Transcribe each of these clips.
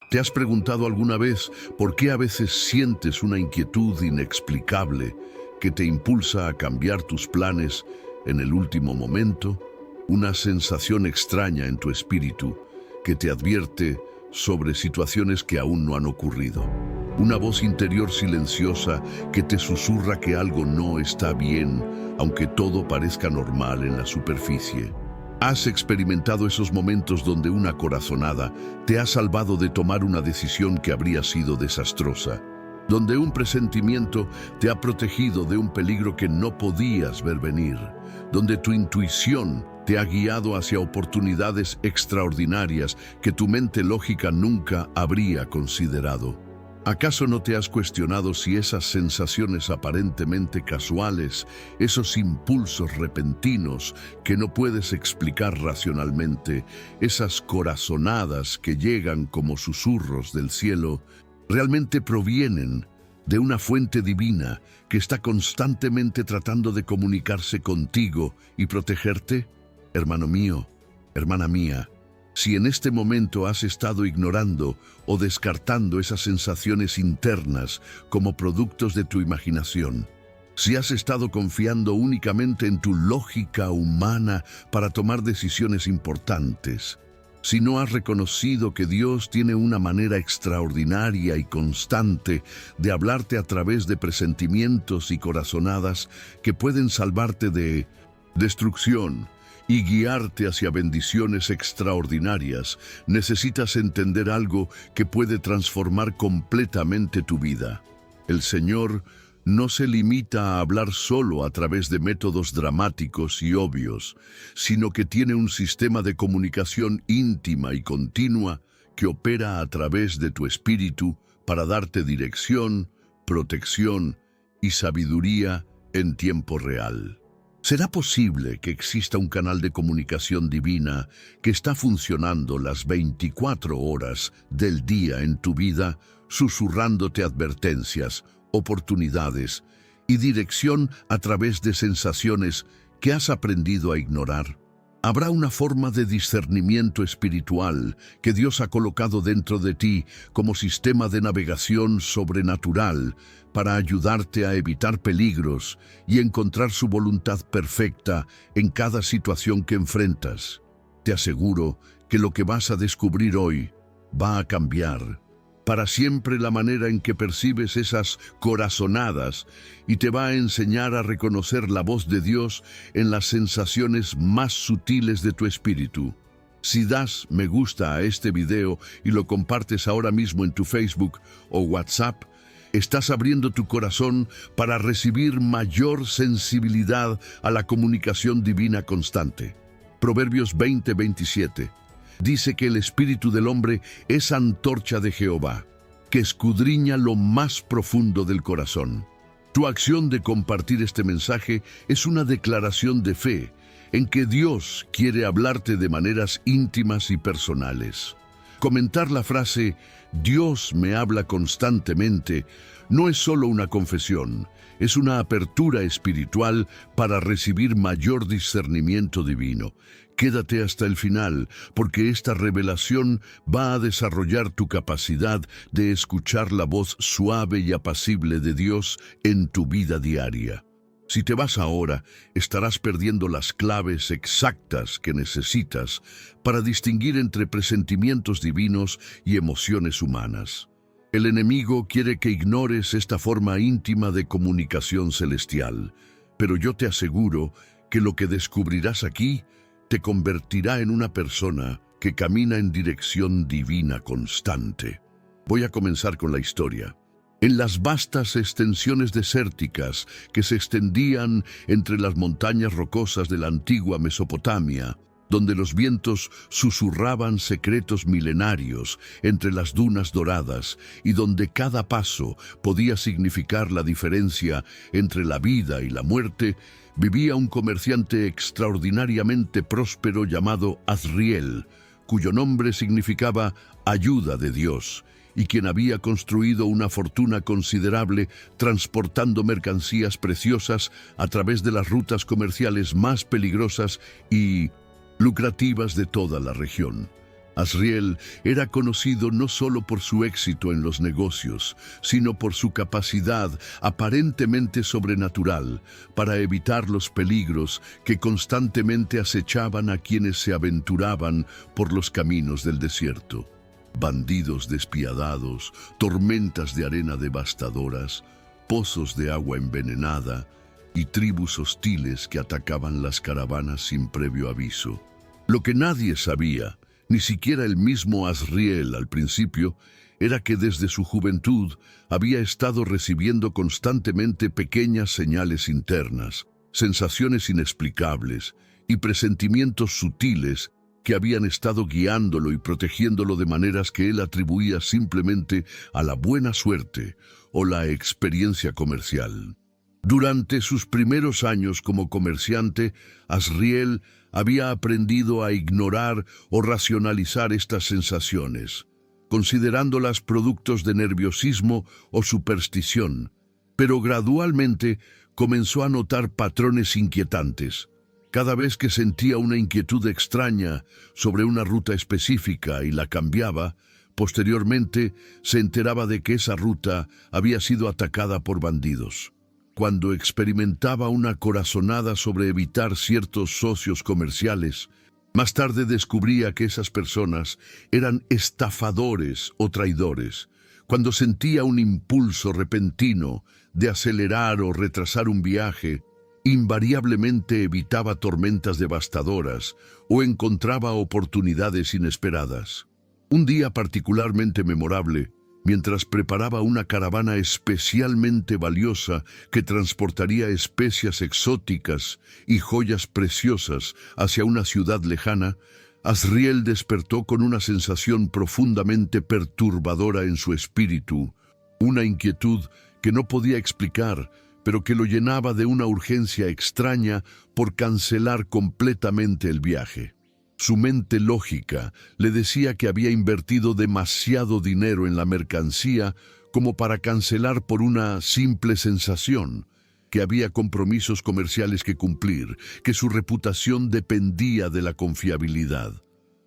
¿Te has preguntado alguna vez por qué a veces sientes una inquietud inexplicable que te impulsa a cambiar tus planes en el último momento? Una sensación extraña en tu espíritu que te advierte sobre situaciones que aún no han ocurrido. Una voz interior silenciosa que te susurra que algo no está bien, aunque todo parezca normal en la superficie. ¿Has experimentado esos momentos donde una corazonada te ha salvado de tomar una decisión que habría sido desastrosa? Donde un presentimiento te ha protegido de un peligro que no podías ver venir, donde tu intuición te ha guiado hacia oportunidades extraordinarias que tu mente lógica nunca habría considerado. ¿Acaso no te has cuestionado si esas sensaciones aparentemente casuales, esos impulsos repentinos que no puedes explicar racionalmente, esas corazonadas que llegan como susurros del cielo, realmente provienen de una fuente divina que está constantemente tratando de comunicarse contigo y protegerte? Hermano mío, hermana mía, si en este momento has estado ignorando o descartando esas sensaciones internas como productos de tu imaginación, si has estado confiando únicamente en tu lógica humana para tomar decisiones importantes, si no has reconocido que Dios tiene una manera extraordinaria y constante de hablarte a través de presentimientos y corazonadas que pueden salvarte de destrucción y guiarte hacia bendiciones extraordinarias, necesitas entender algo que puede transformar completamente tu vida. El Señor no se limita a hablar solo a través de métodos dramáticos y obvios, sino que tiene un sistema de comunicación íntima y continua que opera a través de tu espíritu para darte dirección, protección y sabiduría en tiempo real. ¿Será posible que exista un canal de comunicación divina que está funcionando las 24 horas del día en tu vida, susurrándote advertencias, oportunidades y dirección a través de sensaciones que has aprendido a ignorar? Habrá una forma de discernimiento espiritual que Dios ha colocado dentro de ti como sistema de navegación sobrenatural para ayudarte a evitar peligros y encontrar su voluntad perfecta en cada situación que enfrentas. Te aseguro que lo que vas a descubrir hoy va a cambiar para siempre la manera en que percibes esas corazonadas y te va a enseñar a reconocer la voz de Dios en las sensaciones más sutiles de tu espíritu. Si das me gusta a este video y lo compartes ahora mismo en tu Facebook o WhatsApp, estás abriendo tu corazón para recibir mayor sensibilidad a la comunicación divina constante. Proverbios 20:27 dice que el espíritu del hombre es antorcha de Jehová, que escudriña lo más profundo del corazón. Tu acción de compartir este mensaje es una declaración de fe en que Dios quiere hablarte de maneras íntimas y personales. Comentar la frase «Dios me habla constantemente» no es solo una confesión, es una apertura espiritual para recibir mayor discernimiento divino. Quédate hasta el final, porque esta revelación va a desarrollar tu capacidad de escuchar la voz suave y apacible de Dios en tu vida diaria. Si te vas ahora, estarás perdiendo las claves exactas que necesitas para distinguir entre presentimientos divinos y emociones humanas. El enemigo quiere que ignores esta forma íntima de comunicación celestial, pero yo te aseguro que lo que descubrirás aquí te convertirá en una persona que camina en dirección divina constante. Voy a comenzar con la historia. En las vastas extensiones desérticas que se extendían entre las montañas rocosas de la antigua Mesopotamia, donde los vientos susurraban secretos milenarios entre las dunas doradas y donde cada paso podía significar la diferencia entre la vida y la muerte, vivía un comerciante extraordinariamente próspero llamado Azriel, cuyo nombre significaba ayuda de Dios, y quien había construido una fortuna considerable transportando mercancías preciosas a través de las rutas comerciales más peligrosas y lucrativas de toda la región. Asriel era conocido no solo por su éxito en los negocios, sino por su capacidad aparentemente sobrenatural para evitar los peligros que constantemente acechaban a quienes se aventuraban por los caminos del desierto. Bandidos despiadados, tormentas de arena devastadoras, pozos de agua envenenada y tribus hostiles que atacaban las caravanas sin previo aviso. Lo que nadie sabía, ni siquiera el mismo Asriel al principio, era que desde su juventud había estado recibiendo constantemente pequeñas señales internas, sensaciones inexplicables y presentimientos sutiles que habían estado guiándolo y protegiéndolo de maneras que él atribuía simplemente a la buena suerte o la experiencia comercial. Durante sus primeros años como comerciante, Asriel había aprendido a ignorar o racionalizar estas sensaciones, considerándolas productos de nerviosismo o superstición, pero gradualmente comenzó a notar patrones inquietantes. Cada vez que sentía una inquietud extraña sobre una ruta específica y la cambiaba, posteriormente se enteraba de que esa ruta había sido atacada por bandidos. Cuando experimentaba una corazonada sobre evitar ciertos socios comerciales, más tarde descubría que esas personas eran estafadores o traidores. Cuando sentía un impulso repentino de acelerar o retrasar un viaje, invariablemente evitaba tormentas devastadoras o encontraba oportunidades inesperadas. Un día particularmente memorable, mientras preparaba una caravana especialmente valiosa que transportaría especias exóticas y joyas preciosas hacia una ciudad lejana, Asriel despertó con una sensación profundamente perturbadora en su espíritu, una inquietud que no podía explicar, pero que lo llenaba de una urgencia extraña por cancelar completamente el viaje. Su mente lógica le decía que había invertido demasiado dinero en la mercancía como para cancelar por una simple sensación, que había compromisos comerciales que cumplir, que su reputación dependía de la confiabilidad.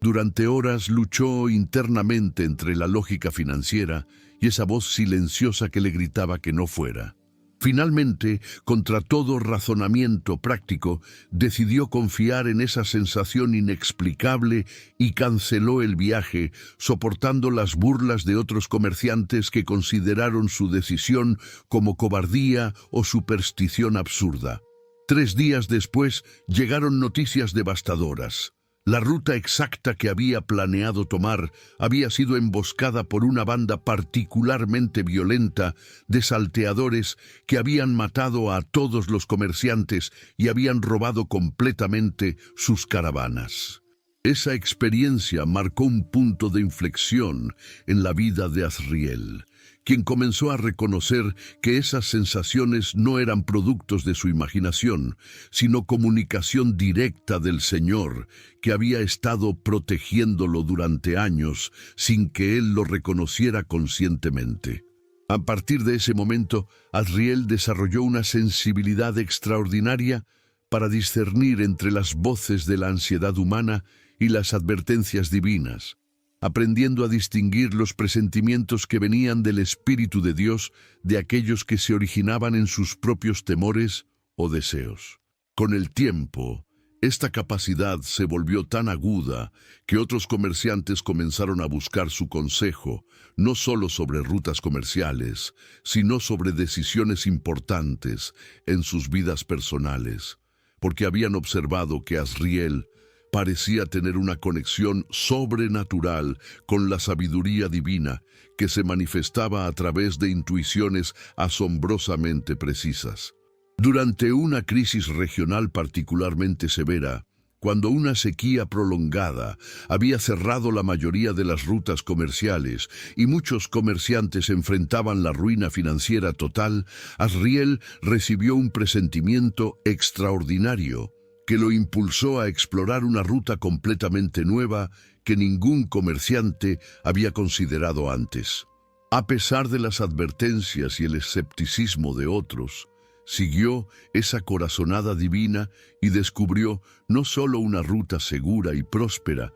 Durante horas luchó internamente entre la lógica financiera y esa voz silenciosa que le gritaba que no fuera. Finalmente, contra todo razonamiento práctico, decidió confiar en esa sensación inexplicable y canceló el viaje, soportando las burlas de otros comerciantes que consideraron su decisión como cobardía o superstición absurda. 3 días después, llegaron noticias devastadoras. La ruta exacta que había planeado tomar había sido emboscada por una banda particularmente violenta de salteadores que habían matado a todos los comerciantes y habían robado completamente sus caravanas. Esa experiencia marcó un punto de inflexión en la vida de Asriel, quien comenzó a reconocer que esas sensaciones no eran productos de su imaginación, sino comunicación directa del Señor, que había estado protegiéndolo durante años sin que él lo reconociera conscientemente. A partir de ese momento, Asriel desarrolló una sensibilidad extraordinaria para discernir entre las voces de la ansiedad humana y las advertencias divinas, aprendiendo a distinguir los presentimientos que venían del Espíritu de Dios de aquellos que se originaban en sus propios temores o deseos. Con el tiempo, esta capacidad se volvió tan aguda que otros comerciantes comenzaron a buscar su consejo, no solo sobre rutas comerciales, sino sobre decisiones importantes en sus vidas personales, porque habían observado que Asriel parecía tener una conexión sobrenatural con la sabiduría divina que se manifestaba a través de intuiciones asombrosamente precisas. Durante una crisis regional particularmente severa, cuando una sequía prolongada había cerrado la mayoría de las rutas comerciales y muchos comerciantes enfrentaban la ruina financiera total, Asriel recibió un presentimiento extraordinario que lo impulsó a explorar una ruta completamente nueva que ningún comerciante había considerado antes. A pesar de las advertencias y el escepticismo de otros, siguió esa corazonada divina y descubrió no solo una ruta segura y próspera,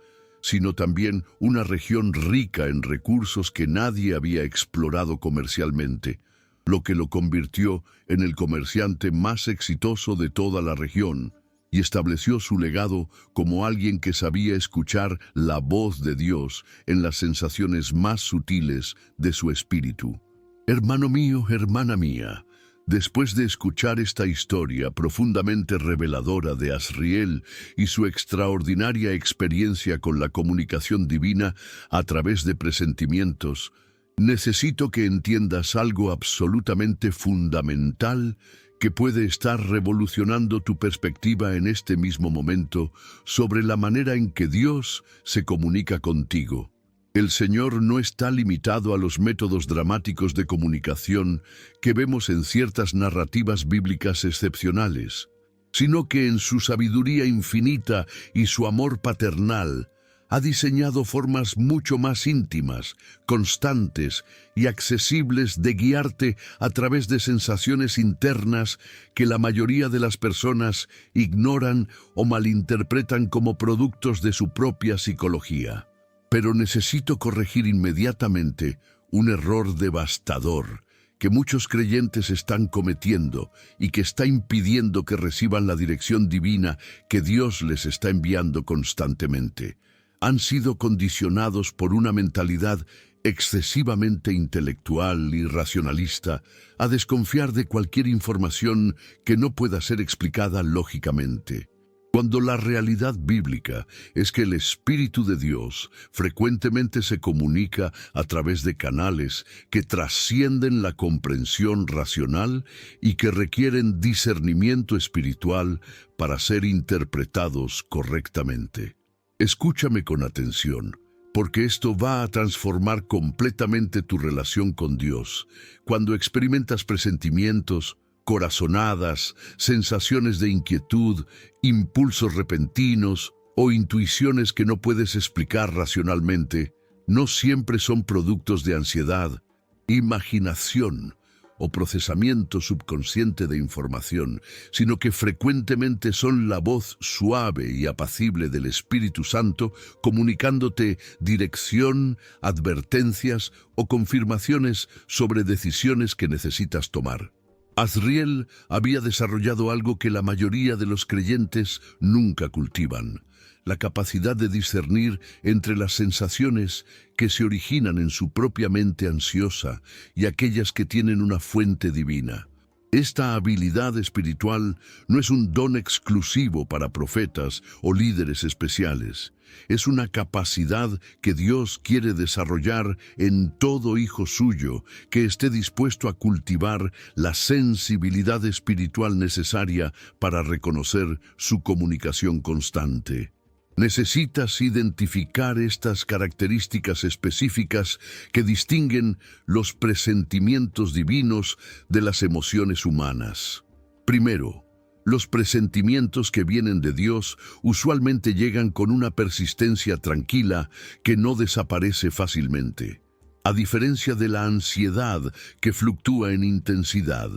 sino también una región rica en recursos que nadie había explorado comercialmente, lo que lo convirtió en el comerciante más exitoso de toda la región y estableció su legado como alguien que sabía escuchar la voz de Dios en las sensaciones más sutiles de su espíritu. Hermano mío, hermana mía, después de escuchar esta historia profundamente reveladora de Asriel y su extraordinaria experiencia con la comunicación divina a través de presentimientos, necesito que entiendas algo absolutamente fundamental que puede estar revolucionando tu perspectiva en este mismo momento sobre la manera en que Dios se comunica contigo. El Señor no está limitado a los métodos dramáticos de comunicación que vemos en ciertas narrativas bíblicas excepcionales, sino que en su sabiduría infinita y su amor paternal ha diseñado formas mucho más íntimas, constantes y accesibles de guiarte a través de sensaciones internas que la mayoría de las personas ignoran o malinterpretan como productos de su propia psicología. Pero necesito corregir inmediatamente un error devastador que muchos creyentes están cometiendo y que está impidiendo que reciban la dirección divina que Dios les está enviando constantemente. Han sido condicionados por una mentalidad excesivamente intelectual y racionalista a desconfiar de cualquier información que no pueda ser explicada lógicamente, cuando la realidad bíblica es que el Espíritu de Dios frecuentemente se comunica a través de canales que trascienden la comprensión racional y que requieren discernimiento espiritual para ser interpretados correctamente. Escúchame con atención, porque esto va a transformar completamente tu relación con Dios. Cuando experimentas presentimientos, corazonadas, sensaciones de inquietud, impulsos repentinos o intuiciones que no puedes explicar racionalmente, no siempre son productos de ansiedad, imaginación o procesamiento subconsciente de información, sino que frecuentemente son la voz suave y apacible del Espíritu Santo comunicándote dirección, advertencias o confirmaciones sobre decisiones que necesitas tomar. Asriel había desarrollado algo que la mayoría de los creyentes nunca cultivan: la capacidad de discernir entre las sensaciones que se originan en su propia mente ansiosa y aquellas que tienen una fuente divina. Esta habilidad espiritual no es un don exclusivo para profetas o líderes especiales. Es una capacidad que Dios quiere desarrollar en todo hijo suyo que esté dispuesto a cultivar la sensibilidad espiritual necesaria para reconocer su comunicación constante. Necesitas identificar estas características específicas que distinguen los presentimientos divinos de las emociones humanas. Primero, los presentimientos que vienen de Dios usualmente llegan con una persistencia tranquila que no desaparece fácilmente, a diferencia de la ansiedad que fluctúa en intensidad.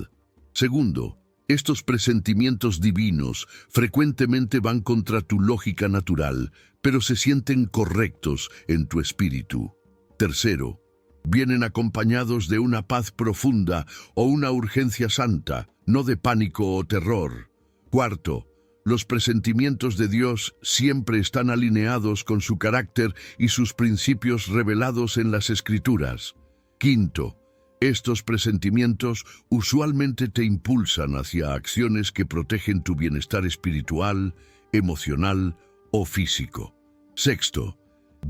Segundo, estos presentimientos divinos frecuentemente van contra tu lógica natural, pero se sienten correctos en tu espíritu. Tercero, vienen acompañados de una paz profunda o una urgencia santa, no de pánico o terror. Cuarto, los presentimientos de Dios siempre están alineados con su carácter y sus principios revelados en las Escrituras. Quinto, estos presentimientos usualmente te impulsan hacia acciones que protegen tu bienestar espiritual, emocional o físico. Sexto,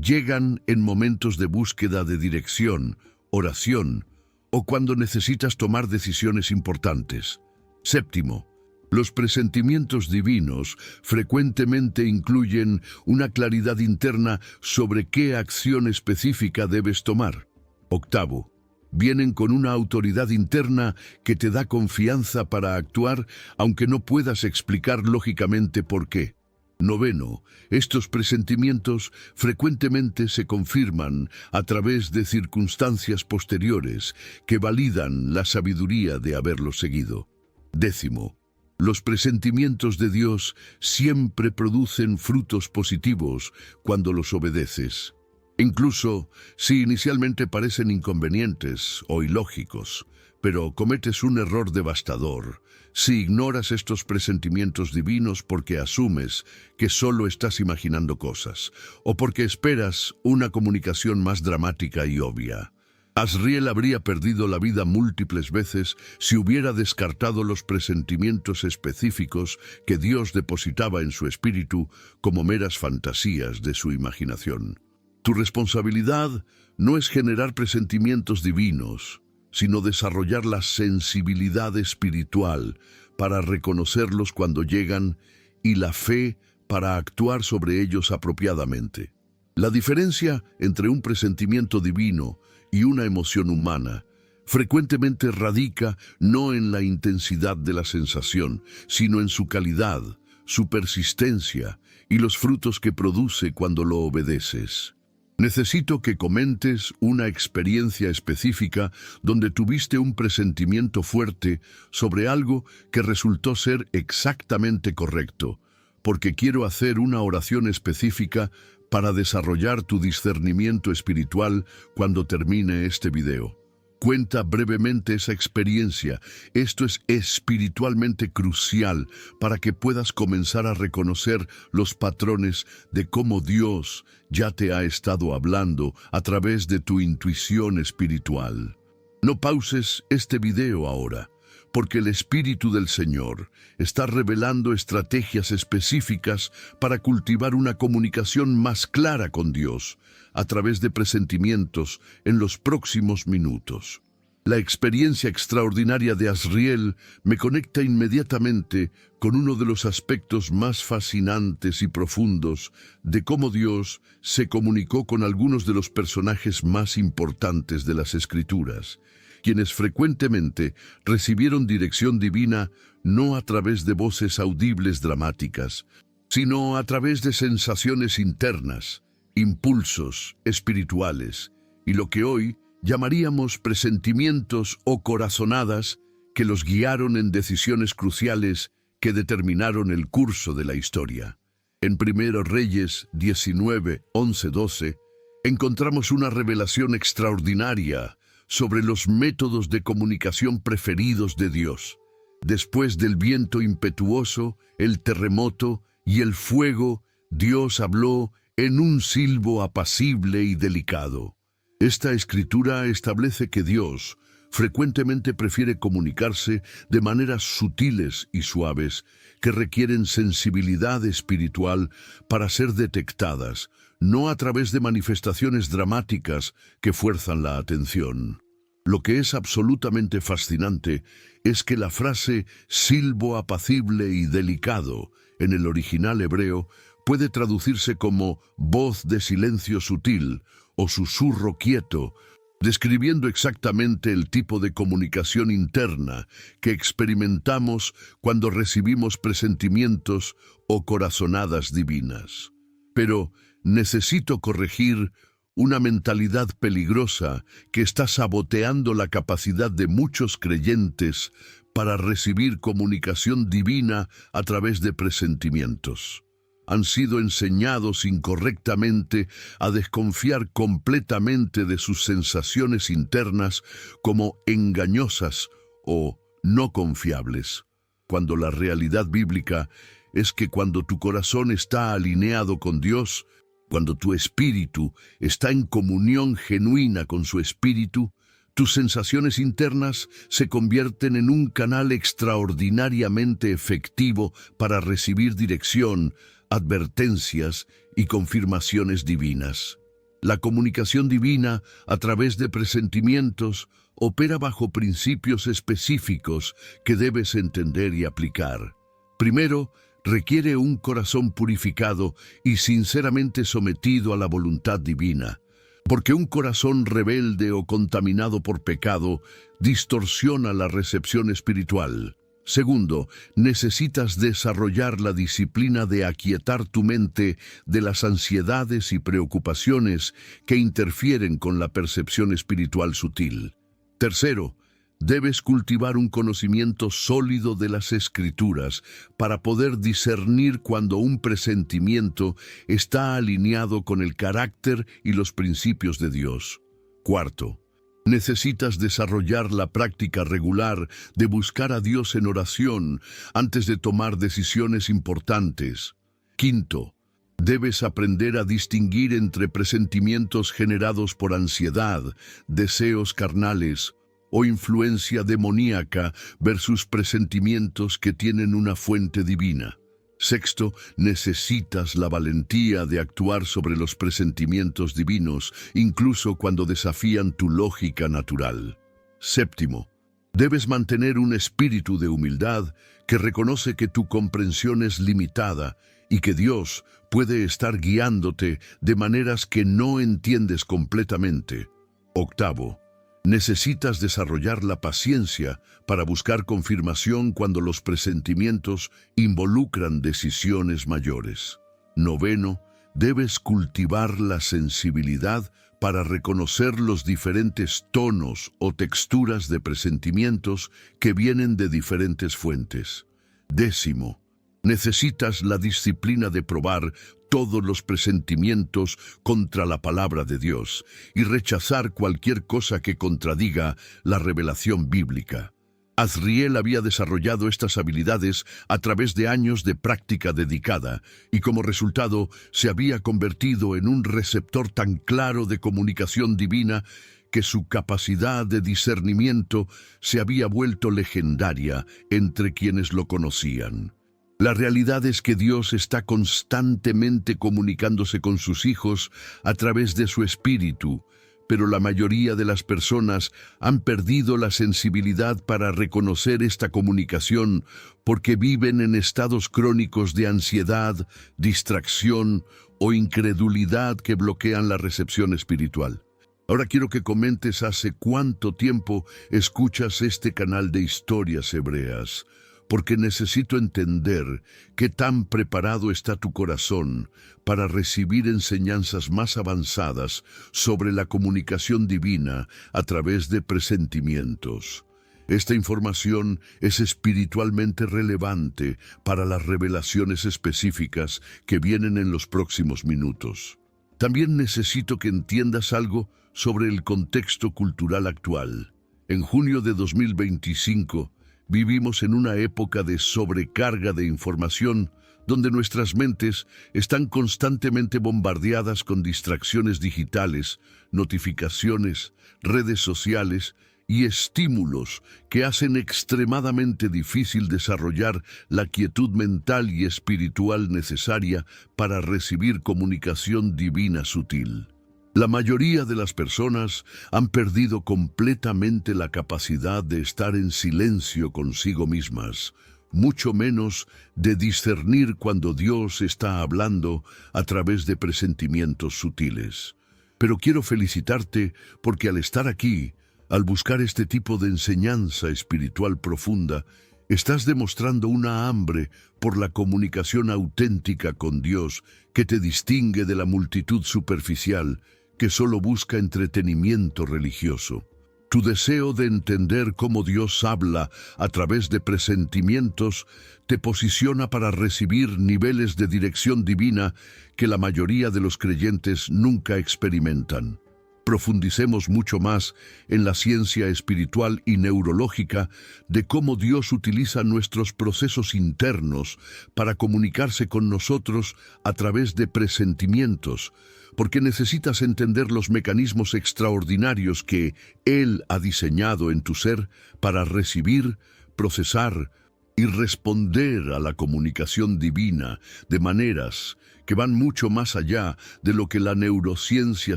llegan en momentos de búsqueda de dirección, oración o cuando necesitas tomar decisiones importantes. Séptimo, los presentimientos divinos frecuentemente incluyen una claridad interna sobre qué acción específica debes tomar. Octavo, vienen con una autoridad interna que te da confianza para actuar aunque no puedas explicar lógicamente por qué. Noveno, estos presentimientos frecuentemente se confirman a través de circunstancias posteriores que validan la sabiduría de haberlos seguido. Décimo, Los presentimientos de Dios siempre producen frutos positivos cuando los obedeces. Incluso si inicialmente parecen inconvenientes o ilógicos, pero cometes un error devastador si ignoras estos presentimientos divinos porque asumes que solo estás imaginando cosas o porque esperas una comunicación más dramática y obvia. Azriel habría perdido la vida múltiples veces si hubiera descartado los presentimientos específicos que Dios depositaba en su espíritu como meras fantasías de su imaginación. Tu responsabilidad no es generar presentimientos divinos, sino desarrollar la sensibilidad espiritual para reconocerlos cuando llegan y la fe para actuar sobre ellos apropiadamente. La diferencia entre un presentimiento divino y una emoción humana frecuentemente radica no en la intensidad de la sensación, sino en su calidad, su persistencia y los frutos que produce cuando lo obedeces. Necesito que comentes una experiencia específica donde tuviste un presentimiento fuerte sobre algo que resultó ser exactamente correcto, porque quiero hacer una oración específica para desarrollar tu discernimiento espiritual cuando termine este video. Cuenta brevemente esa experiencia. Esto es espiritualmente crucial para que puedas comenzar a reconocer los patrones de cómo Dios ya te ha estado hablando a través de tu intuición espiritual. No pauses este video ahora, porque el Espíritu del Señor está revelando estrategias específicas para cultivar una comunicación más clara con Dios a través de presentimientos en los próximos minutos. La experiencia extraordinaria de Azriel me conecta inmediatamente con uno de los aspectos más fascinantes y profundos de cómo Dios se comunicó con algunos de los personajes más importantes de las Escrituras, quienes frecuentemente recibieron dirección divina no a través de voces audibles dramáticas, sino a través de sensaciones internas, impulsos espirituales y lo que hoy llamaríamos presentimientos o corazonadas que los guiaron en decisiones cruciales que determinaron el curso de la historia. En 1 Reyes 19, 11, 12, encontramos una revelación extraordinaria sobre los métodos de comunicación preferidos de Dios. Después del viento impetuoso, el terremoto y el fuego, Dios habló en un silbo apacible y delicado. Esta escritura establece que Dios frecuentemente prefiere comunicarse de maneras sutiles y suaves que requieren sensibilidad espiritual para ser detectadas, no a través de manifestaciones dramáticas que fuerzan la atención. Lo que es absolutamente fascinante es que la frase silbo apacible y delicado en el original hebreo puede traducirse como voz de silencio sutil o susurro quieto, describiendo exactamente el tipo de comunicación interna que experimentamos cuando recibimos presentimientos o corazonadas divinas. Pero necesito corregir una mentalidad peligrosa que está saboteando la capacidad de muchos creyentes para recibir comunicación divina a través de presentimientos. Han sido enseñados incorrectamente a desconfiar completamente de sus sensaciones internas como engañosas o no confiables, cuando la realidad bíblica es que cuando tu corazón está alineado con Dios, cuando tu espíritu está en comunión genuina con su espíritu, tus sensaciones internas se convierten en un canal extraordinariamente efectivo para recibir dirección, advertencias y confirmaciones divinas. La comunicación divina, a través de presentimientos, opera bajo principios específicos que debes entender y aplicar. Primero, requiere un corazón purificado y sinceramente sometido a la voluntad divina, porque un corazón rebelde o contaminado por pecado distorsiona la recepción espiritual. Segundo, necesitas desarrollar la disciplina de aquietar tu mente de las ansiedades y preocupaciones que interfieren con la percepción espiritual sutil. Tercero, Debes cultivar un conocimiento sólido de las Escrituras para poder discernir cuando un presentimiento está alineado con el carácter y los principios de Dios. Cuarto, necesitas desarrollar la práctica regular de buscar a Dios en oración antes de tomar decisiones importantes. Quinto, debes aprender a distinguir entre presentimientos generados por ansiedad, deseos carnales o influencia demoníaca versus presentimientos que tienen una fuente divina. Sexto, necesitas la valentía de actuar sobre los presentimientos divinos, incluso cuando desafían tu lógica natural. Séptimo, debes mantener un espíritu de humildad que reconoce que tu comprensión es limitada y que Dios puede estar guiándote de maneras que no entiendes completamente. Octavo, necesitas desarrollar la paciencia para buscar confirmación cuando los presentimientos involucran decisiones mayores. Noveno, debes cultivar la sensibilidad para reconocer los diferentes tonos o texturas de presentimientos que vienen de diferentes fuentes. Décimo, necesitas la disciplina de probar todos los presentimientos contra la palabra de Dios y rechazar cualquier cosa que contradiga la revelación bíblica. Azriel había desarrollado estas habilidades a través de años de práctica dedicada y como resultado se había convertido en un receptor tan claro de comunicación divina que su capacidad de discernimiento se había vuelto legendaria entre quienes lo conocían. La realidad es que Dios está constantemente comunicándose con sus hijos a través de su espíritu, pero la mayoría de las personas han perdido la sensibilidad para reconocer esta comunicación porque viven en estados crónicos de ansiedad, distracción o incredulidad que bloquean la recepción espiritual. Ahora quiero que comentes hace cuánto tiempo escuchas este canal de historias hebreas, porque necesito entender qué tan preparado está tu corazón para recibir enseñanzas más avanzadas sobre la comunicación divina a través de presentimientos. Esta información es espiritualmente relevante para las revelaciones específicas que vienen en los próximos minutos. También necesito que entiendas algo sobre el contexto cultural actual. En junio de 2025, vivimos en una época de sobrecarga de información donde nuestras mentes están constantemente bombardeadas con distracciones digitales, notificaciones, redes sociales y estímulos que hacen extremadamente difícil desarrollar la quietud mental y espiritual necesaria para recibir comunicación divina sutil. La mayoría de las personas han perdido completamente la capacidad de estar en silencio consigo mismas, mucho menos de discernir cuando Dios está hablando a través de presentimientos sutiles. Pero quiero felicitarte porque al estar aquí, al buscar este tipo de enseñanza espiritual profunda, estás demostrando una hambre por la comunicación auténtica con Dios que te distingue de la multitud superficial que solo busca entretenimiento religioso. Tu deseo de entender cómo Dios habla a través de presentimientos te posiciona para recibir niveles de dirección divina que la mayoría de los creyentes nunca experimentan. Profundicemos mucho más en la ciencia espiritual y neurológica de cómo Dios utiliza nuestros procesos internos para comunicarse con nosotros a través de presentimientos, porque necesitas entender los mecanismos extraordinarios que Él ha diseñado en tu ser para recibir, procesar y responder a la comunicación divina de maneras que van mucho más allá de lo que la neurociencia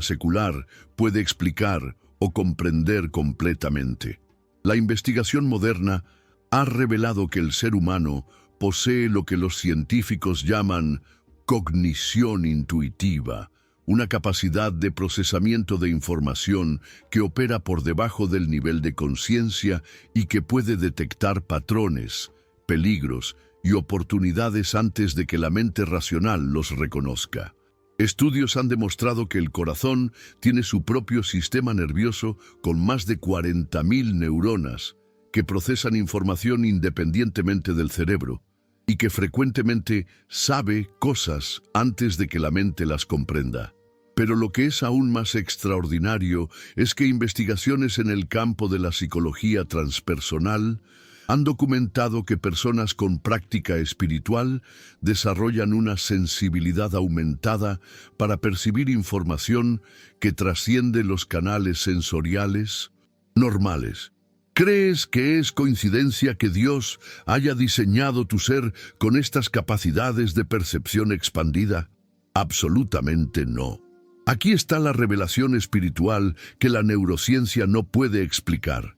secular puede explicar o comprender completamente. La investigación moderna ha revelado que el ser humano posee lo que los científicos llaman cognición intuitiva, una capacidad de procesamiento de información que opera por debajo del nivel de conciencia y que puede detectar patrones, peligros y oportunidades antes de que la mente racional los reconozca. Estudios han demostrado que el corazón tiene su propio sistema nervioso con más de 40.000 neuronas que procesan información independientemente del cerebro y que frecuentemente sabe cosas antes de que la mente las comprenda. Pero lo que es aún más extraordinario es que investigaciones en el campo de la psicología transpersonal han documentado que personas con práctica espiritual desarrollan una sensibilidad aumentada para percibir información que trasciende los canales sensoriales normales. ¿Crees que es coincidencia que Dios haya diseñado tu ser con estas capacidades de percepción expandida? Absolutamente no. Aquí está la revelación espiritual que la neurociencia no puede explicar.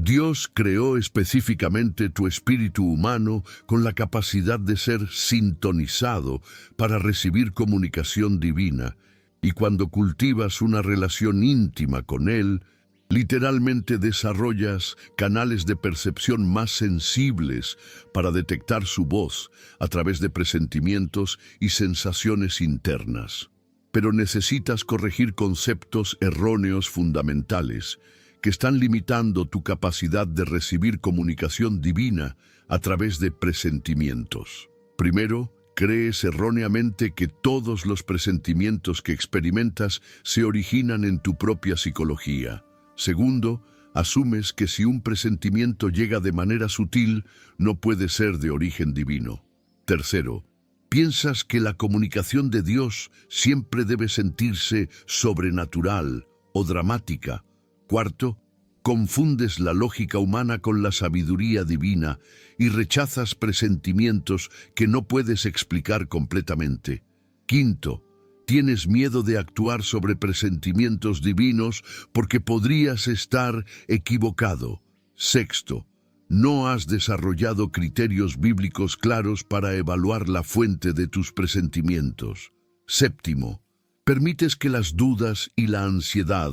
Dios creó específicamente tu espíritu humano con la capacidad de ser sintonizado para recibir comunicación divina, y cuando cultivas una relación íntima con Él, literalmente desarrollas canales de percepción más sensibles para detectar su voz a través de presentimientos y sensaciones internas. Pero necesitas corregir conceptos erróneos fundamentales que están limitando tu capacidad de recibir comunicación divina a través de presentimientos. Primero, crees erróneamente que todos los presentimientos que experimentas se originan en tu propia psicología. Segundo, asumes que si un presentimiento llega de manera sutil, no puede ser de origen divino. Tercero, piensas que la comunicación de Dios siempre debe sentirse sobrenatural o dramática. Cuarto, confundes la lógica humana con la sabiduría divina y rechazas presentimientos que no puedes explicar completamente. Quinto, tienes miedo de actuar sobre presentimientos divinos porque podrías estar equivocado. Sexto, no has desarrollado criterios bíblicos claros para evaluar la fuente de tus presentimientos. Séptimo, permites que las dudas y la ansiedad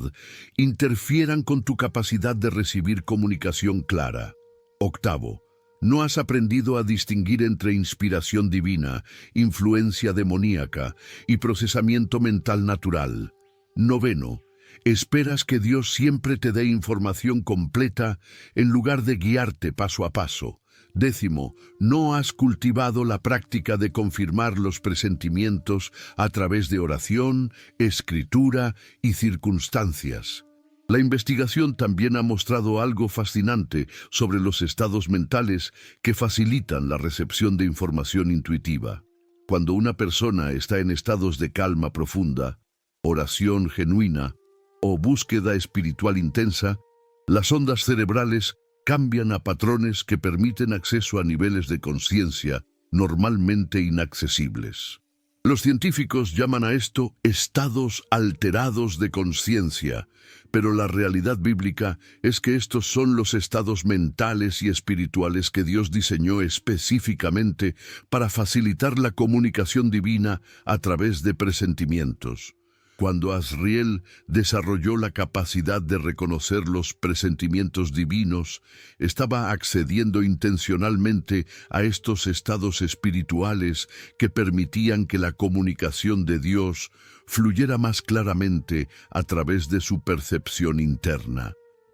interfieran con tu capacidad de recibir comunicación clara. Octavo, no has aprendido a distinguir entre inspiración divina, influencia demoníaca y procesamiento mental natural. Noveno, esperas que Dios siempre te dé información completa en lugar de guiarte paso a paso. Décimo, no has cultivado la práctica de confirmar los presentimientos a través de oración, escritura y circunstancias. La investigación también ha mostrado algo fascinante sobre los estados mentales que facilitan la recepción de información intuitiva. Cuando una persona está en estados de calma profunda, oración genuina o búsqueda espiritual intensa, las ondas cerebrales cambian a patrones que permiten acceso a niveles de conciencia normalmente inaccesibles. Los científicos llaman a esto estados alterados de conciencia, pero la realidad bíblica es que estos son los estados mentales y espirituales que Dios diseñó específicamente para facilitar la comunicación divina a través de presentimientos. Cuando Azriel desarrolló la capacidad de reconocer los presentimientos divinos, estaba accediendo intencionalmente a estos estados espirituales que permitían que la comunicación de Dios fluyera más claramente a través de su percepción interna.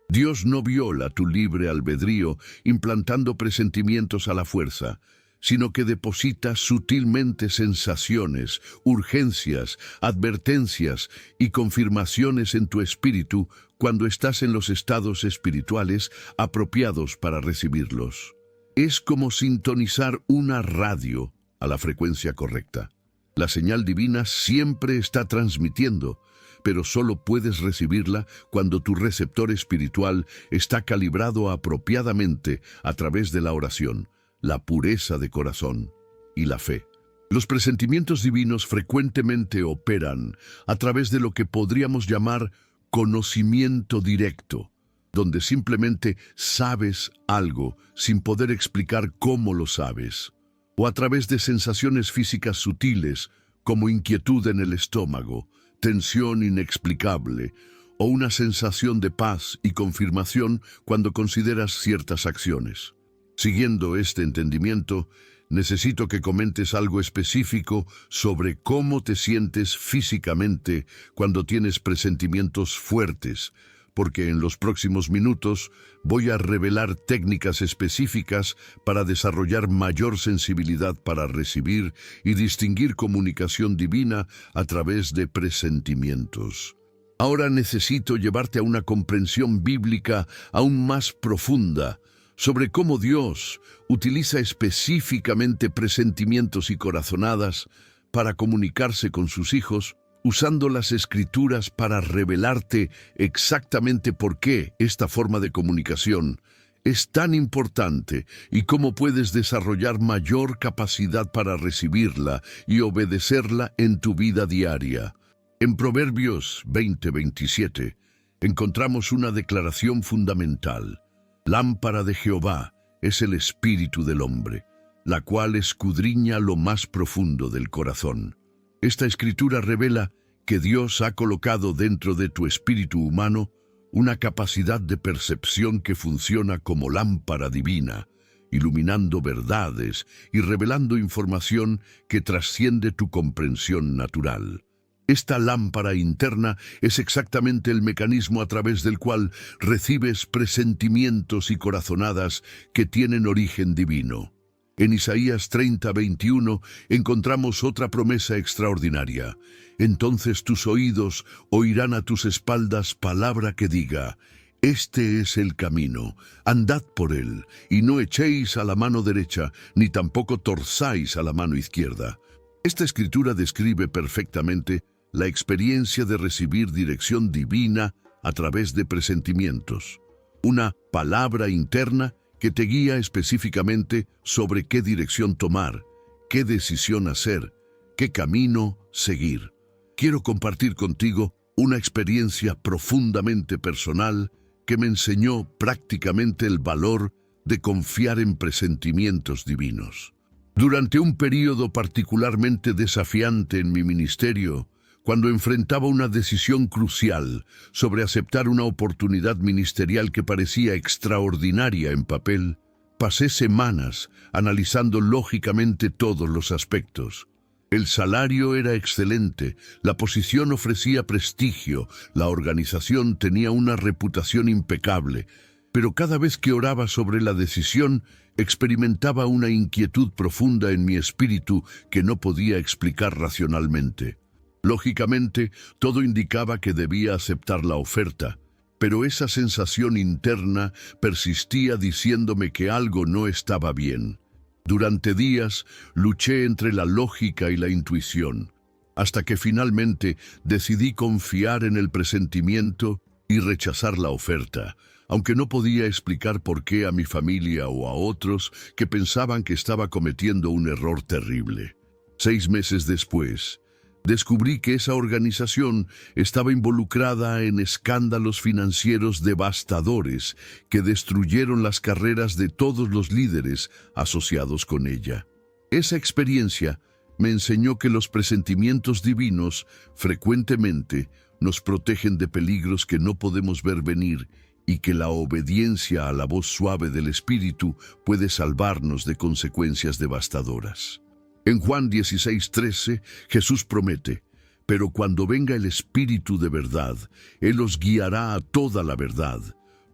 Dios no viola tu libre albedrío implantando presentimientos a la fuerza, sino que deposita sutilmente sensaciones, urgencias, advertencias y confirmaciones en tu espíritu cuando estás en los estados espirituales apropiados para recibirlos. Es como sintonizar una radio a la frecuencia correcta. La señal divina siempre está transmitiendo, pero solo puedes recibirla cuando tu receptor espiritual está calibrado apropiadamente a través de la oración, la pureza de corazón y la fe. Los presentimientos divinos frecuentemente operan a través de lo que podríamos llamar conocimiento directo, donde simplemente sabes algo sin poder explicar cómo lo sabes, o a través de sensaciones físicas sutiles como inquietud en el estómago, tensión inexplicable, o una sensación de paz y confirmación cuando consideras ciertas acciones. Siguiendo este entendimiento, necesito que comentes algo específico sobre cómo te sientes físicamente cuando tienes presentimientos fuertes, porque en los próximos minutos voy a revelar técnicas específicas para desarrollar mayor sensibilidad para recibir y distinguir comunicación divina a través de presentimientos. Ahora necesito llevarte a una comprensión bíblica aún más profunda sobre cómo Dios utiliza específicamente presentimientos y corazonadas para comunicarse con sus hijos, usando las Escrituras para revelarte exactamente por qué esta forma de comunicación es tan importante y cómo puedes desarrollar mayor capacidad para recibirla y obedecerla en tu vida diaria. En Proverbios 20:27 encontramos una declaración fundamental. Lámpara de Jehová es el espíritu del hombre, la cual escudriña lo más profundo del corazón. Esta escritura revela que Dios ha colocado dentro de tu espíritu humano una capacidad de percepción que funciona como lámpara divina, iluminando verdades y revelando información que trasciende tu comprensión natural. Esta lámpara interna es exactamente el mecanismo a través del cual recibes presentimientos y corazonadas que tienen origen divino. En Isaías 30:21 encontramos otra promesa extraordinaria. Entonces tus oídos oirán a tus espaldas palabra que diga: este es el camino, andad por él, y no echéis a la mano derecha, ni tampoco torzáis a la mano izquierda. Esta escritura describe perfectamente la experiencia de recibir dirección divina a través de presentimientos. Una palabra interna que te guía específicamente sobre qué dirección tomar, qué decisión hacer, qué camino seguir. Quiero compartir contigo una experiencia profundamente personal que me enseñó prácticamente el valor de confiar en presentimientos divinos. Durante un período particularmente desafiante en mi ministerio, cuando enfrentaba una decisión crucial sobre aceptar una oportunidad ministerial que parecía extraordinaria en papel, pasé semanas analizando lógicamente todos los aspectos. El salario era excelente, la posición ofrecía prestigio, la organización tenía una reputación impecable, pero cada vez que oraba sobre la decisión, experimentaba una inquietud profunda en mi espíritu que no podía explicar racionalmente. Lógicamente, todo indicaba que debía aceptar la oferta, pero esa sensación interna persistía diciéndome que algo no estaba bien. Durante días luché entre la lógica y la intuición, hasta que finalmente decidí confiar en el presentimiento y rechazar la oferta, aunque no podía explicar por qué a mi familia o a otros que pensaban que estaba cometiendo un error terrible. 6 meses después, descubrí que esa organización estaba involucrada en escándalos financieros devastadores que destruyeron las carreras de todos los líderes asociados con ella. Esa experiencia me enseñó que los presentimientos divinos frecuentemente nos protegen de peligros que no podemos ver venir y que la obediencia a la voz suave del Espíritu puede salvarnos de consecuencias devastadoras. En Juan 16:13, Jesús promete: pero cuando venga el Espíritu de verdad, Él os guiará a toda la verdad,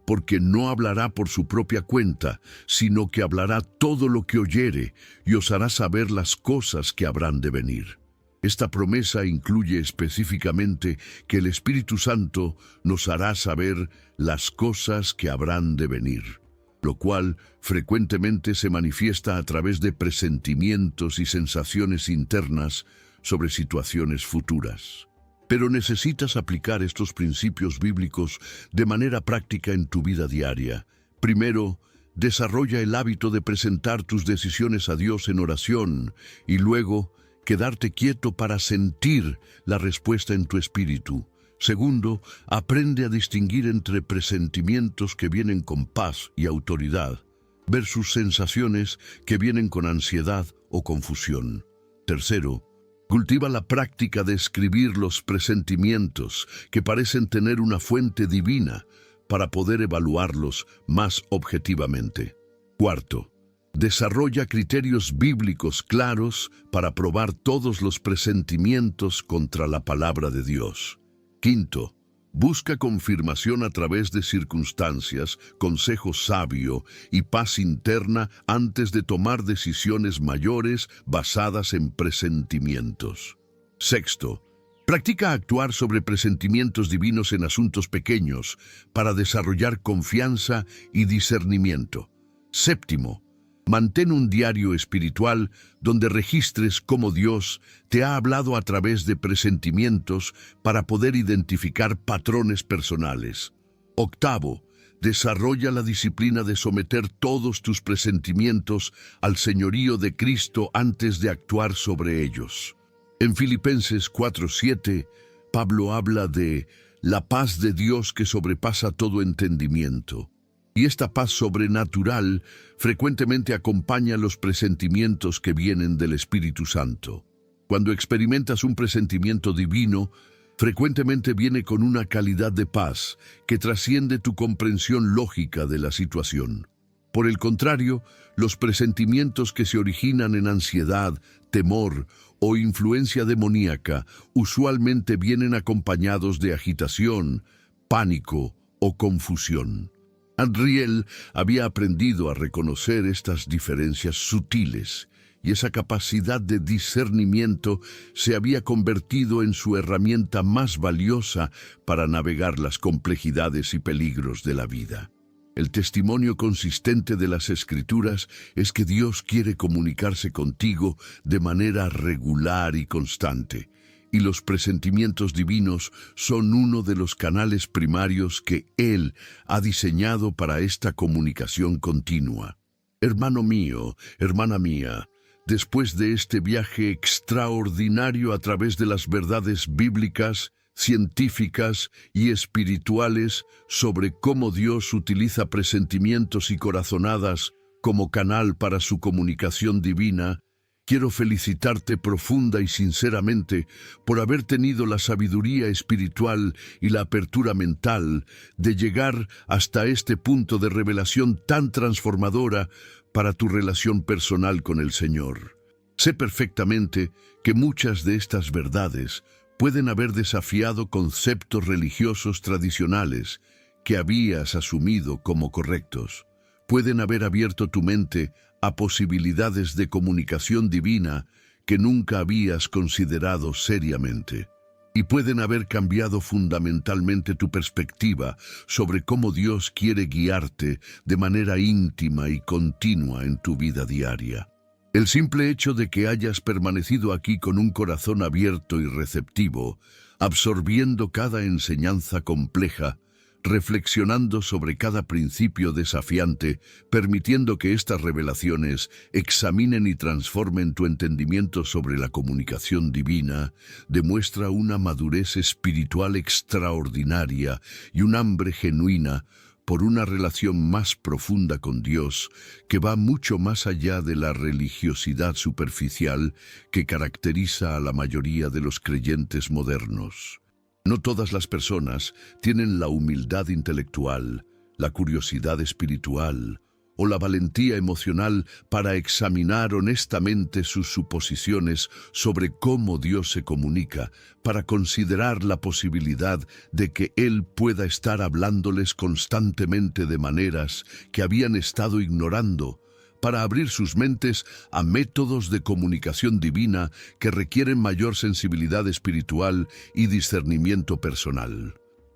porque no hablará por su propia cuenta, sino que hablará todo lo que oyere y os hará saber las cosas que habrán de venir. Esta promesa incluye específicamente que el Espíritu Santo nos hará saber las cosas que habrán de venir, lo cual frecuentemente se manifiesta a través de presentimientos y sensaciones internas sobre situaciones futuras. Pero necesitas aplicar estos principios bíblicos de manera práctica en tu vida diaria. Primero, desarrolla el hábito de presentar tus decisiones a Dios en oración y luego quedarte quieto para sentir la respuesta en tu espíritu. Segundo, aprende a distinguir entre presentimientos que vienen con paz y autoridad versus sensaciones que vienen con ansiedad o confusión. Tercero, cultiva la práctica de escribir los presentimientos que parecen tener una fuente divina para poder evaluarlos más objetivamente. Cuarto, Desarrolla criterios bíblicos claros para probar todos los presentimientos contra la palabra de Dios. Quinto, busca confirmación a través de circunstancias, consejo sabio y paz interna antes de tomar decisiones mayores basadas en presentimientos. Sexto, practica actuar sobre presentimientos divinos en asuntos pequeños para desarrollar confianza y discernimiento. Séptimo, mantén un diario espiritual donde registres cómo Dios te ha hablado a través de presentimientos para poder identificar patrones personales. Octavo, desarrolla la disciplina de someter todos tus presentimientos al señorío de Cristo antes de actuar sobre ellos. En Filipenses 4:7, Pablo habla de la paz de Dios que sobrepasa todo entendimiento. Y esta paz sobrenatural frecuentemente acompaña los presentimientos que vienen del Espíritu Santo. Cuando experimentas un presentimiento divino, frecuentemente viene con una calidad de paz que trasciende tu comprensión lógica de la situación. Por el contrario, los presentimientos que se originan en ansiedad, temor o influencia demoníaca usualmente vienen acompañados de agitación, pánico o confusión. Adriel había aprendido a reconocer estas diferencias sutiles y esa capacidad de discernimiento se había convertido en su herramienta más valiosa para navegar las complejidades y peligros de la vida. El testimonio consistente de las Escrituras es que Dios quiere comunicarse contigo de manera regular y constante, y los presentimientos divinos son uno de los canales primarios que Él ha diseñado para esta comunicación continua. Hermano mío, hermana mía, después de este viaje extraordinario a través de las verdades bíblicas, científicas y espirituales sobre cómo Dios utiliza presentimientos y corazonadas como canal para su comunicación divina, quiero felicitarte profunda y sinceramente por haber tenido la sabiduría espiritual y la apertura mental de llegar hasta este punto de revelación tan transformadora para tu relación personal con el Señor. Sé perfectamente que muchas de estas verdades pueden haber desafiado conceptos religiosos tradicionales que habías asumido como correctos. Pueden haber abierto tu mente a posibilidades de comunicación divina que nunca habías considerado seriamente. Y pueden haber cambiado fundamentalmente tu perspectiva sobre cómo Dios quiere guiarte de manera íntima y continua en tu vida diaria. El simple hecho de que hayas permanecido aquí con un corazón abierto y receptivo, absorbiendo cada enseñanza compleja, reflexionando sobre cada principio desafiante, permitiendo que estas revelaciones examinen y transformen tu entendimiento sobre la comunicación divina, demuestra una madurez espiritual extraordinaria y un hambre genuina por una relación más profunda con Dios que va mucho más allá de la religiosidad superficial que caracteriza a la mayoría de los creyentes modernos. No todas las personas tienen la humildad intelectual, la curiosidad espiritual o la valentía emocional para examinar honestamente sus suposiciones sobre cómo Dios se comunica, para considerar la posibilidad de que Él pueda estar hablándoles constantemente de maneras que habían estado ignorando, para abrir sus mentes a métodos de comunicación divina que requieren mayor sensibilidad espiritual y discernimiento personal.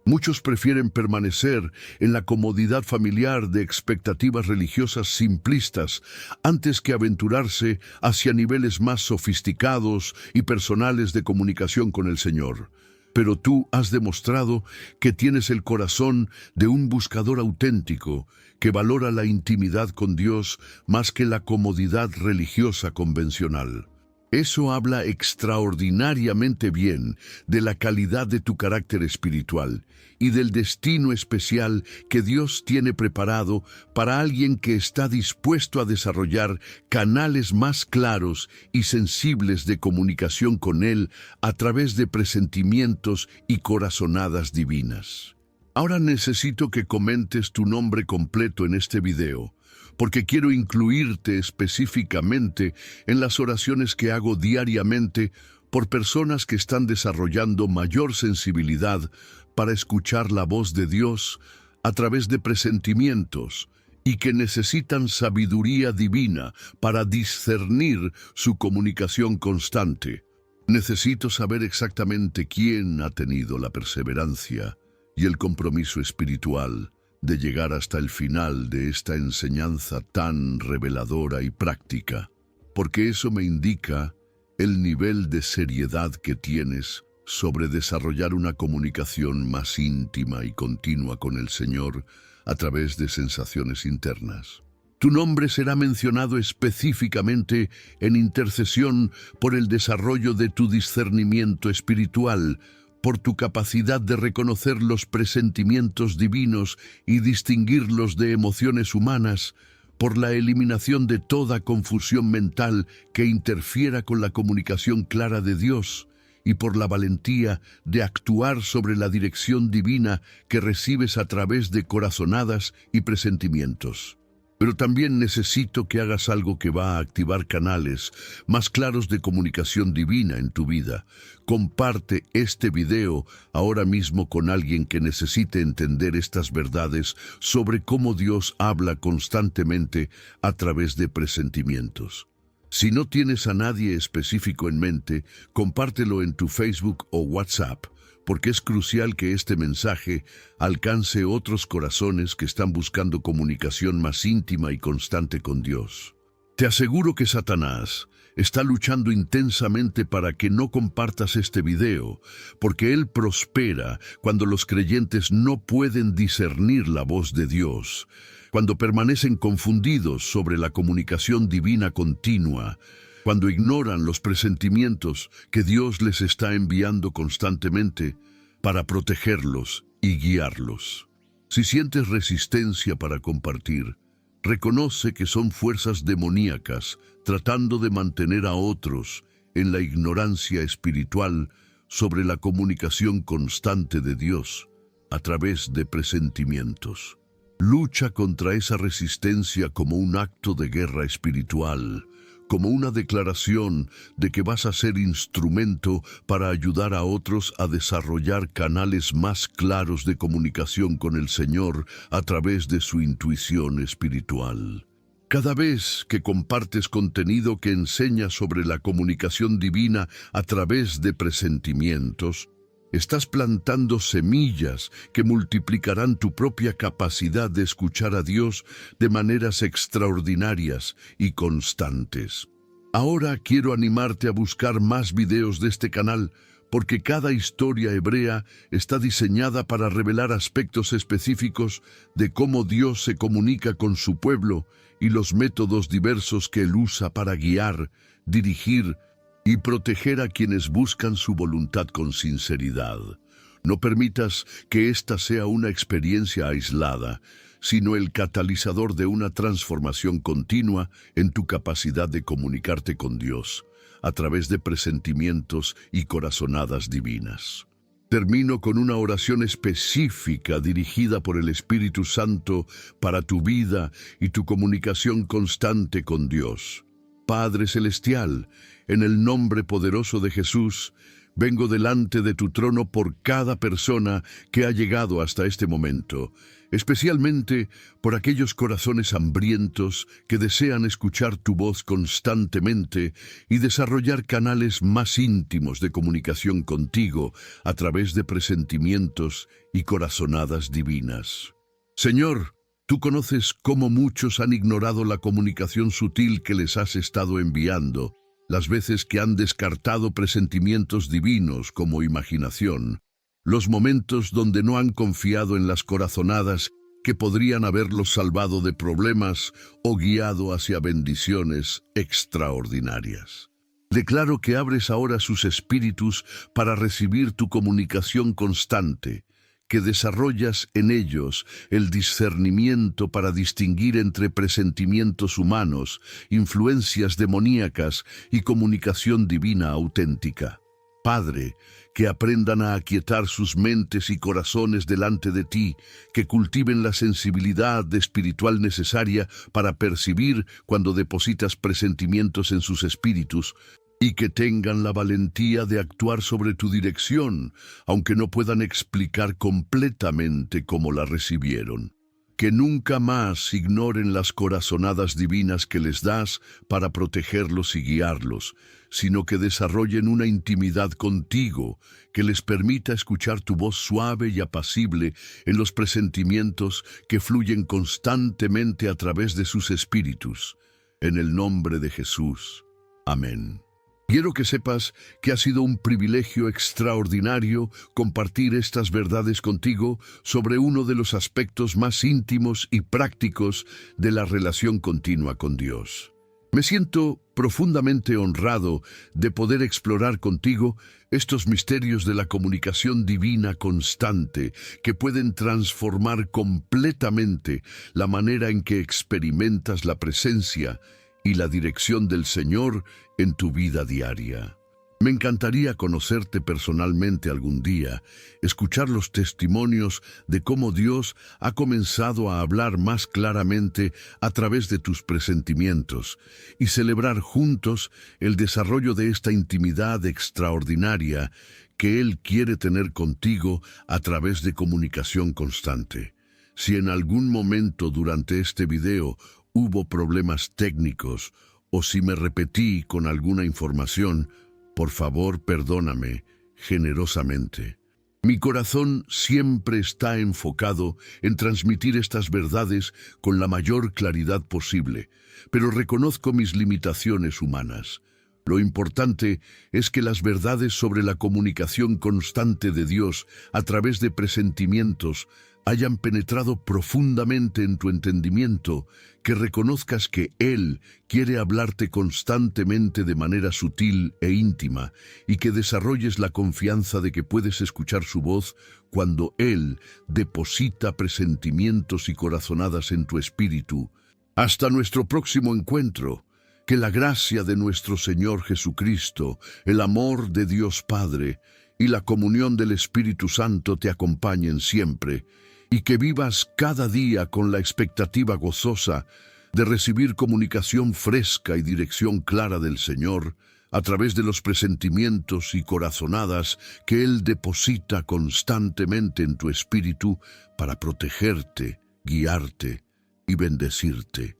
Muchos prefieren permanecer en la comodidad familiar de expectativas religiosas simplistas antes que aventurarse hacia niveles más sofisticados y personales de comunicación con el Señor. Pero tú has demostrado que tienes el corazón de un buscador auténtico que valora la intimidad con Dios más que la comodidad religiosa convencional. Eso habla extraordinariamente bien de la calidad de tu carácter espiritual y del destino especial que Dios tiene preparado para alguien que está dispuesto a desarrollar canales más claros y sensibles de comunicación con Él a través de presentimientos y corazonadas divinas. Ahora necesito que comentes tu nombre completo en este video, porque quiero incluirte específicamente en las oraciones que hago diariamente por personas que están desarrollando mayor sensibilidad para escuchar la voz de Dios a través de presentimientos y que necesitan sabiduría divina para discernir su comunicación constante. Necesito saber exactamente quién ha tenido la perseverancia y el compromiso espiritual de llegar hasta el final de esta enseñanza tan reveladora y práctica, porque eso me indica el nivel de seriedad que tienes sobre desarrollar una comunicación más íntima y continua con el Señor a través de sensaciones internas. Tu nombre será mencionado específicamente en intercesión por el desarrollo de tu discernimiento espiritual, por tu capacidad de reconocer los presentimientos divinos y distinguirlos de emociones humanas, por la eliminación de toda confusión mental que interfiera con la comunicación clara de Dios, y por la valentía de actuar sobre la dirección divina que recibes a través de corazonadas y presentimientos. Pero también necesito que hagas algo que va a activar canales más claros de comunicación divina en tu vida. Comparte este video ahora mismo con alguien que necesite entender estas verdades sobre cómo Dios habla constantemente a través de presentimientos. Si no tienes a nadie específico en mente, compártelo en tu Facebook o WhatsApp, porque es crucial que este mensaje alcance otros corazones que están buscando comunicación más íntima y constante con Dios. Te aseguro que Satanás está luchando intensamente para que no compartas este video, porque él prospera cuando los creyentes no pueden discernir la voz de Dios, cuando permanecen confundidos sobre la comunicación divina continua, cuando ignoran los presentimientos que Dios les está enviando constantemente para protegerlos y guiarlos. Si sientes resistencia para compartir, reconoce que son fuerzas demoníacas tratando de mantener a otros en la ignorancia espiritual sobre la comunicación constante de Dios a través de presentimientos. Lucha contra esa resistencia como un acto de guerra espiritual, como una declaración de que vas a ser instrumento para ayudar a otros a desarrollar canales más claros de comunicación con el Señor a través de su intuición espiritual. Cada vez que compartes contenido que enseña sobre la comunicación divina a través de presentimientos, estás plantando semillas que multiplicarán tu propia capacidad de escuchar a Dios de maneras extraordinarias y constantes. Ahora quiero animarte a buscar más videos de este canal, porque cada historia hebrea está diseñada para revelar aspectos específicos de cómo Dios se comunica con su pueblo y los métodos diversos que Él usa para guiar, dirigir y proteger a quienes buscan su voluntad con sinceridad. No permitas que esta sea una experiencia aislada, sino el catalizador de una transformación continua en tu capacidad de comunicarte con Dios, a través de presentimientos y corazonadas divinas. Termino con una oración específica dirigida por el Espíritu Santo para tu vida y tu comunicación constante con Dios. Padre Celestial, en el nombre poderoso de Jesús, vengo delante de tu trono por cada persona que ha llegado hasta este momento, especialmente por aquellos corazones hambrientos que desean escuchar tu voz constantemente y desarrollar canales más íntimos de comunicación contigo a través de presentimientos y corazonadas divinas. Señor, tú conoces cómo muchos han ignorado la comunicación sutil que les has estado enviando, las veces que han descartado presentimientos divinos como imaginación, los momentos donde no han confiado en las corazonadas que podrían haberlos salvado de problemas o guiado hacia bendiciones extraordinarias. Declaro que abres ahora sus espíritus para recibir tu comunicación constante, que desarrollas en ellos el discernimiento para distinguir entre presentimientos humanos, influencias demoníacas y comunicación divina auténtica. Padre, que aprendan a aquietar sus mentes y corazones delante de ti, que cultiven la sensibilidad espiritual necesaria para percibir cuando depositas presentimientos en sus espíritus, y que tengan la valentía de actuar sobre tu dirección, aunque no puedan explicar completamente cómo la recibieron. Que nunca más ignoren las corazonadas divinas que les das para protegerlos y guiarlos, sino que desarrollen una intimidad contigo que les permita escuchar tu voz suave y apacible en los presentimientos que fluyen constantemente a través de sus espíritus. En el nombre de Jesús. Amén. Quiero que sepas que ha sido un privilegio extraordinario compartir estas verdades contigo sobre uno de los aspectos más íntimos y prácticos de la relación continua con Dios. Me siento profundamente honrado de poder explorar contigo estos misterios de la comunicación divina constante que pueden transformar completamente la manera en que experimentas la presencia y la dirección del Señor en tu vida diaria. Me encantaría conocerte personalmente algún día, escuchar los testimonios de cómo Dios ha comenzado a hablar más claramente a través de tus presentimientos y celebrar juntos el desarrollo de esta intimidad extraordinaria que Él quiere tener contigo a través de comunicación constante. Si en algún momento durante este video hubo problemas técnicos o si me repetí con alguna información, por favor, perdóname generosamente. Mi corazón siempre está enfocado en transmitir estas verdades con la mayor claridad posible, pero reconozco mis limitaciones humanas. Lo importante es que las verdades sobre la comunicación constante de Dios a través de presentimientos hayan penetrado profundamente en tu entendimiento, que reconozcas que Él quiere hablarte constantemente de manera sutil e íntima y que desarrolles la confianza de que puedes escuchar su voz cuando Él deposita presentimientos y corazonadas en tu espíritu. Hasta nuestro próximo encuentro. Que la gracia de nuestro Señor Jesucristo, el amor de Dios Padre y la comunión del Espíritu Santo te acompañen siempre, y que vivas cada día con la expectativa gozosa de recibir comunicación fresca y dirección clara del Señor a través de los presentimientos y corazonadas que Él deposita constantemente en tu espíritu para protegerte, guiarte y bendecirte.